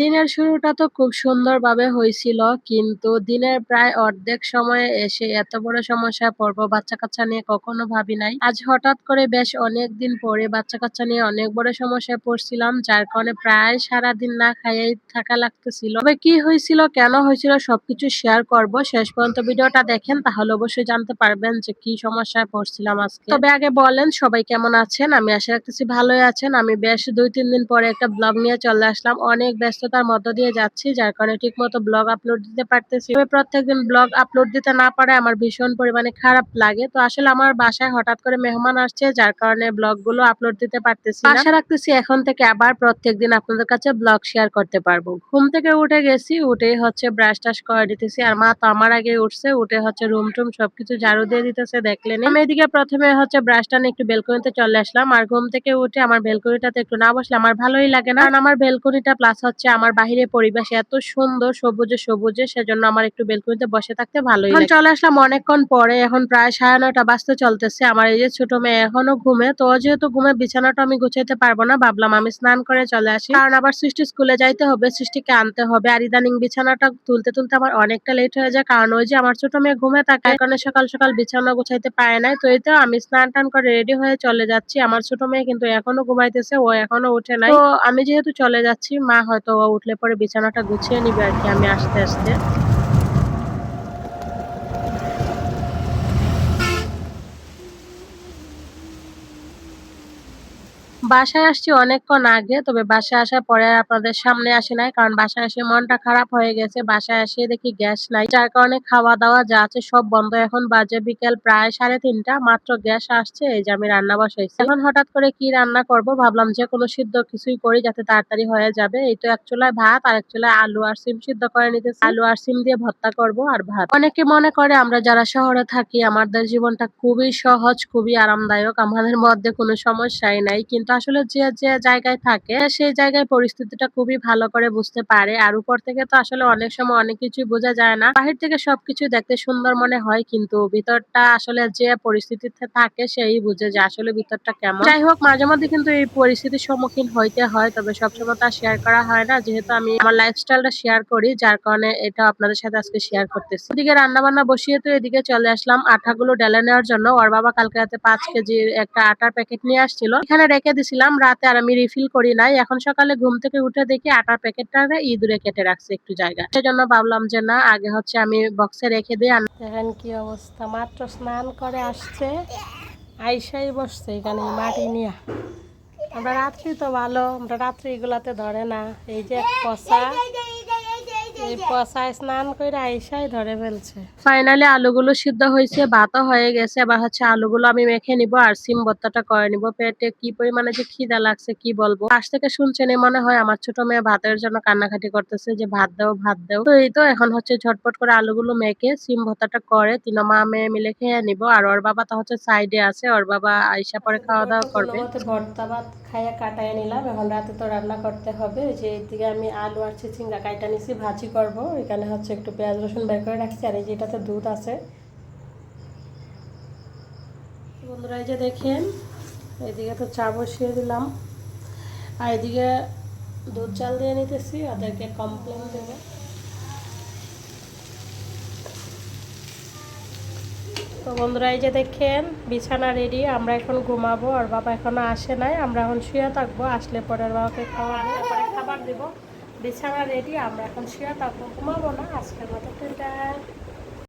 দিনের শুরুটা তো খুব সুন্দরভাবে হইছিল। কিন্তু দিনের প্রায় অর্ধেক সময়ে এসে এত বড় সমস্যায় পড়বো বাচ্চা-কাচ্চা নিয়ে কখনো ভাবি নাই। আজ হঠাৎ করে বেশ অনেকদিন পরে বাচ্চা-কাচ্চা নিয়ে অনেক বড় সমস্যায় পড়ছিলাম। যার কারণে প্রায় সারাদিন না খাইয়াই থাকা লাগতেছিল। তবে কি হয়েছিল, কেন হয়েছিল সবকিছু শেয়ার করব। শেষ পর্যন্ত ভিডিওটা দেখেন তাহলে অবশ্যই জানতে পারবেন যে কি সমস্যায় পড়ছিলাম আজকে। তবে আগে বলেন সবাই কেমন আছেন? আমি আশা রাখতেছি ভালোই আছেন। আমি বেশ ২-৩ দিন পরে একটা ব্লগ নিয়ে চলে আসলাম। অনেক ব্যস্ততার মধ্য দিয়ে যাচ্ছি, যার কারণে ঠিকমতো ব্লগ আপলোড দিতে পারতেছি। তবে প্রত্যেকদিন ব্লগ আপলোড দিতে না পারায় আমার ভীষণ পরিমাণে খারাপ লাগে। তো আসলে আমার বাসায় হঠাৎ করে মেহমান আসছে, যার কারণে ব্লগগুলো আপলোড দিতে পারতেছি না। আশা রাখতেছি এখন থেকে আবার প্রত্যেকদিন আপনাদের কাছে ব্লগ শেয়ার করতে পারবো। ঘুম থেকে উঠে গেছি, উঠেই হচ্ছে ব্রাশ-টাশ করে দিতেছি। আর মা তো আমার আগেই উঠছে, উঠে হচ্ছে রুম-টুম সবকিছু ঝাড়ু দিয়ে দিতেছে দেখলেনই। আমি এদিকে প্রথমে হচ্ছে ব্রাশটা নিয়ে একটু বেলকনিতে চলে আসলাম। আর ঘুম থেকে উঠে আমার বেলকনিটাতে একটু না বসলে আমার ভালোই লাগে না। কারণ আমার বেলকনিটা প্লাস হচ্ছে আমার বাহিরের পরিবেশ এত সুন্দর সবুজে সবুজে, সেজন্য আমার একটু বেলকনিতে বসে থাকতে ভালোই লাগে। এখন চলে আসলাম অনেকক্ষণ পরে, এখন প্রায় 9:30 বাজতে চলতেছে। আমার এই যে ছোট মেয়ে এখনো ঘুমে, তো ও যেহেতু ঘুমে বিছানাটা আমি গুছাইতে পারবো না, ভাবলাম আমি স্নান করে চলে আসি। কারণ আবার সৃষ্টি স্কুলে যাইতে হবে, সৃষ্টিকে আনতে হবে। আর ইদানিং বিছানাটা তুলতে তুলতে আমার অনেকটা লেট হয়ে যায়, কারণ ওই যে আমার ছোট মেয়ে ঘুমে থাকে, তার কারণে সকাল সকাল বিছানা গুছাইতে পারে নাই। তো এই তো আমি স্নান টান করে রেডি হয়ে চলে যাচ্ছি। আমার ছোট মেয়ে কিন্তু এখনো ঘুমাইতেছে, ও এখনো উঠে নাই। তো আমি যেহেতু চলে যাচ্ছি, মা হয়তো ও উঠলে পরে বিছানাটা গুছিয়ে নিবে আরকি আমি আসতে আসতে। বাসায় আসছি অনেকক্ষণ আগে। তবে বাসায় আসার পরে আর আপনাদের সামনে আসি নাই। কারণ বাসায় এসে মনটা খারাপ হয়ে গেছে। বাসায় এসে দেখি গ্যাস নাই। যার কারণে খাওয়া-দাওয়া যা আছে সব বন্ধ। এখন বাজে বিকেল প্রায় 3:30, মাত্র গ্যাস আসছে। এই যে আমি রান্না বসাইছি। এখন হঠাৎ করে কি রান্না করব ভাবলাম যেকোনো সিদ্ধ কিছুই করি যাতে তাড়াতাড়ি হয়ে যাবে। এই তো এক চুলায় ভাত আর এক চুলায় আলু আর সিম সিদ্ধ করে নিতেছি। আলু আর সিম দিয়ে ভর্তা করব আর ভাত। অনেকে মনে করে আমরা যারা শহরে থাকি আমাদের জীবনটা খুবই সহজ, খুবই আরামদায়ক। আমাদের মধ্যে কোনো সমস্যাই নাই। কিন্তু আসলে যে জায়গায় থাকে সেই জায়গায় পরিস্থিতিটা খুবই ভালো করে বুঝতে পারে। আর উপর থেকে তো আসলে অনেক সময় অনেক কিছুই বোঝা যায় না। বাহির থেকে সবকিছু দেখতে সুন্দর মনে হয়, কিন্তু ভিতরটা আসলে যে পরিস্থিতিতে থাকে সেই বুঝে যে আসলে ভিতরটা কেমন। যাই হোক, মাঝে মধ্যে কিন্তু এই পরিস্থিতির সম্মুখীন হইতে হয়। তবে সবসময় তো আর শেয়ার করা হয় না। যেহেতু আমি আমার লাইফস্টাইলটা শেয়ার করি, যার কারণে এটা আপনাদের সাথে আজকে শেয়ার করতেছি। ওদিকে রান্না-বান্না বসিয়ে তো এদিকে চলে আসলাম আটাগুলো ডেলে নেওয়ার জন্য। ওর বাবা কালকে রাতে ৫ কেজির একটা আটার প্যাকেট নিয়ে আসছিল। এখানে রেখে দিছিলাম রাতে, আর আমি রিফিল করি নাই। এখন সকালে ঘুম থেকে উঠে দেখি আটার প্যাকেটটারে ইঁদুরে কেটে রাখছে একটু জায়গা। সেজন্য ভাবলাম যে না, আগে হচ্ছে আমি বক্সে রেখে দিই। দেখেন কি অবস্থা, মাত্র স্নান করে আসছে, আইসাই বসছে এখানে মাটি নিয়ে। আমরা রাত্রি তো ভালো, আমরা রাত্রি এগুলাতে ধরে না। এই যে পচা, এই পচায় স্নান করে আইসাই ধরে ফেলছে। ফাইনালি আলুগুলো সিদ্ধ হয়েছে, ভাতও হয়ে গেছে। এবার হচ্ছে আলুগুলো আমি মেখে নিব আর সিম ভর্তাটা করে নিব। পেটে কি পরিমাণে যে খিদা লাগছে কি বলবো। পাশ থেকে শুনছেনই মনে হয় আমার ছোট মেয়ে ভাতের জন্য কান্নাকাটি করতেছে যে ভাত দাও ভাত দাও। তো এই তো এখন হচ্ছে ঝটপট করে আলুগুলো মেখে সিম ভর্তাটা করে তিন মা মেয়ে মিলে খেয়ে নিব। আর ওর বাবা তো হচ্ছে সাইডে আছে, ওর বাবা আইসা পরে খাওয়া দাওয়া করবে। ভর্তা ভাত খাইয়া কাটায় নিলাম, এখন রাতে তো রান্না করতে হবে। যে এইদিকে আমি আলু আর চিচিঙ্গা কাইটা নিছি, ভাজি করব। এখানে হচ্ছে একটু পেঁয়াজ রসুন বের করে রাখছি, আর এই যে এটাতে দুধ আছে। বন্ধুরা এই যে দেখেন, এইদিকে তো চা বসিয়ে দিলাম, আর এদিকে দুধ চাল দিয়ে নিতেছি, ওদেরকে কমপ্লেন দেবে। তো বন্ধুরা এই যে দেখেন বিছানা রেডি, আমরা এখন ঘুমাবো। আর বাবা এখনো আসে নাই, আমরা এখন শুয়ে থাকবো। আসলে পরে বাবাকে খাওয়াবো, পরে খাবার দেবো। বিছানা রেডি, আমরা এখন শুয়ে থাকবো, ঘুমাবো না আজকের মতো।